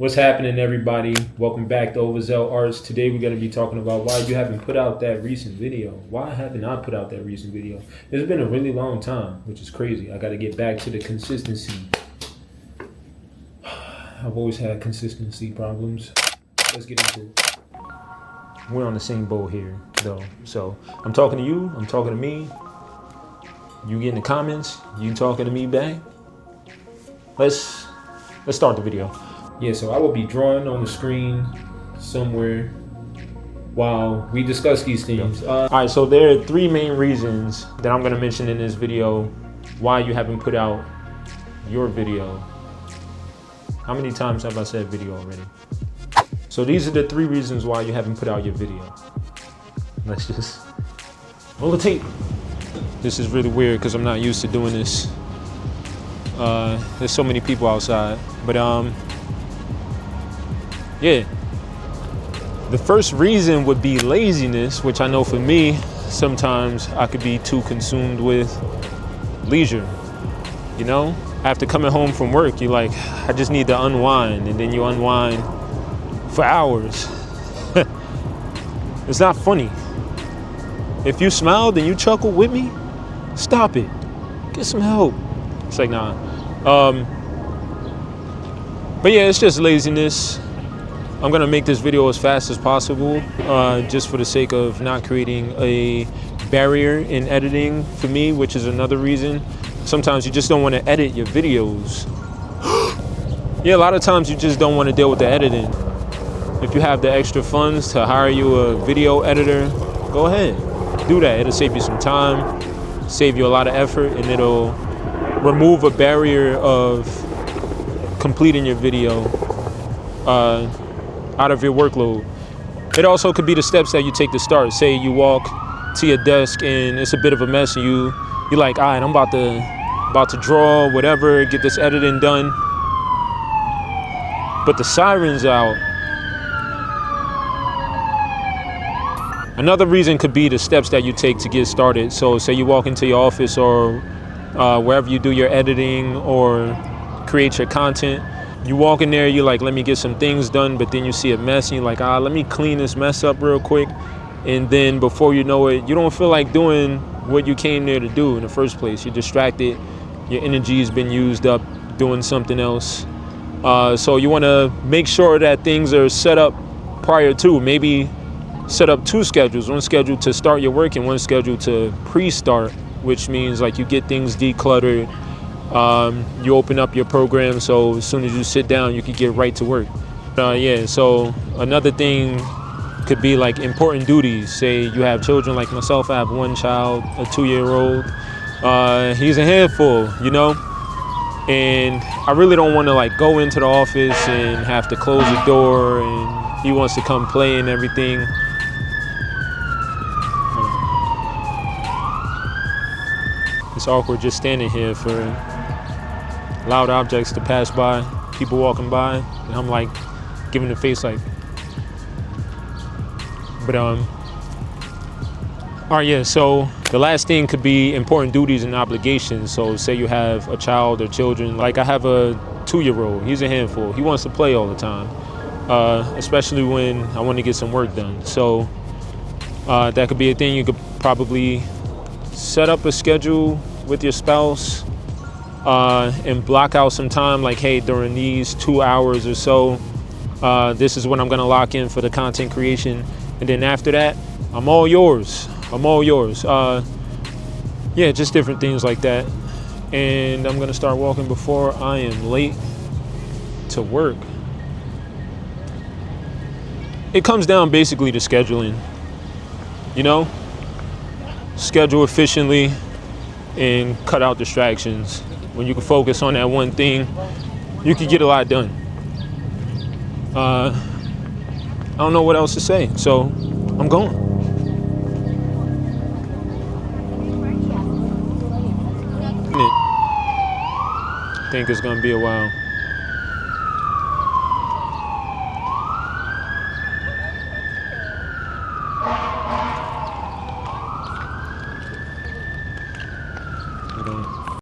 What's happening, everybody? Welcome back to Overzeal Arts. Today we're going to be talking about why you haven't put out that recent video. Why haven't I put out that recent video? It's been a really long time, which is crazy. I got to get back to the consistency. I've always had consistency problems. Let's get into it. We're on the same boat here, though. So I'm talking to you. I'm talking to me. You get in the comments. You talking to me back. Let's start the video. Yeah, so I will be drawing on the screen somewhere while we discuss these things. All right, so there are three main reasons that I'm going to mention in this video why you haven't put out your video. How many times have I said video already? So these are the three reasons why you haven't put out your video. Let's just roll the tape. This is really weird because I'm not used to doing this. There's so many people outside, but yeah. The first reason would be laziness, which I know for me, sometimes I could be too consumed with leisure. You know, after coming home from work, you're like, I just need to unwind, and then you unwind for hours. It's not funny. If you smiled and you chuckled with me, stop it. Get some help. It's like, nah. But yeah, it's just laziness. I'm gonna make this video as fast as possible, just for the sake of not creating a barrier in editing for me, which is another reason. Sometimes you just don't want to edit your videos. Yeah, a lot of times you just don't want to deal with the editing. If you have the extra funds to hire you a video editor, go ahead, do that. It'll save you some time, save you a lot of effort, and it'll remove a barrier of completing your video out of your workload. It also could be the steps that you take to start. Say you walk to your desk and it's a bit of a mess, and you're like, all right, I'm about to draw, whatever, get this editing done. But the siren's out. Another reason could be the steps that you take to get started. So say you walk into your office or wherever you do your editing or create your content. You walk in there, you're like, let me get some things done, but then you see a mess and you're like, let me clean this mess up real quick. And then before you know it, you don't feel like doing what you came there to do in the first place. You're distracted, your energy has been used up doing something else. So you wanna make sure that things are set up prior to, maybe set up two schedules, one schedule to start your work and one schedule to pre-start, which means like you get things decluttered. You open up your program, so as soon as you sit down, you can get right to work. Yeah, so another thing could be like important duties. Say you have children like myself. I have one child, a 2-year-old. He's a handful, you know? And I really don't want to like go into the office and have to close the door and he wants to come play and everything. It's awkward just standing here for loud objects to pass by, people walking by, and I'm like giving the face like. But all right, yeah, so the last thing could be important duties and obligations. So say you have a child or children, like I have a 2-year-old, he's a handful, he wants to play all the time, especially when I want to get some work done. So that could be a thing. You could probably set up a schedule with your spouse and block out some time, like, hey, during these 2 hours or so, this is when I'm gonna lock in for the content creation, and then after that, I'm all yours. Yeah, just different things like that. And I'm gonna start walking before I am late to work. It comes down basically to scheduling, you know? Schedule efficiently and cut out distractions. When you can focus on that one thing, you can get a lot done. I don't know what else to say, so I'm going. I think it's gonna be a while.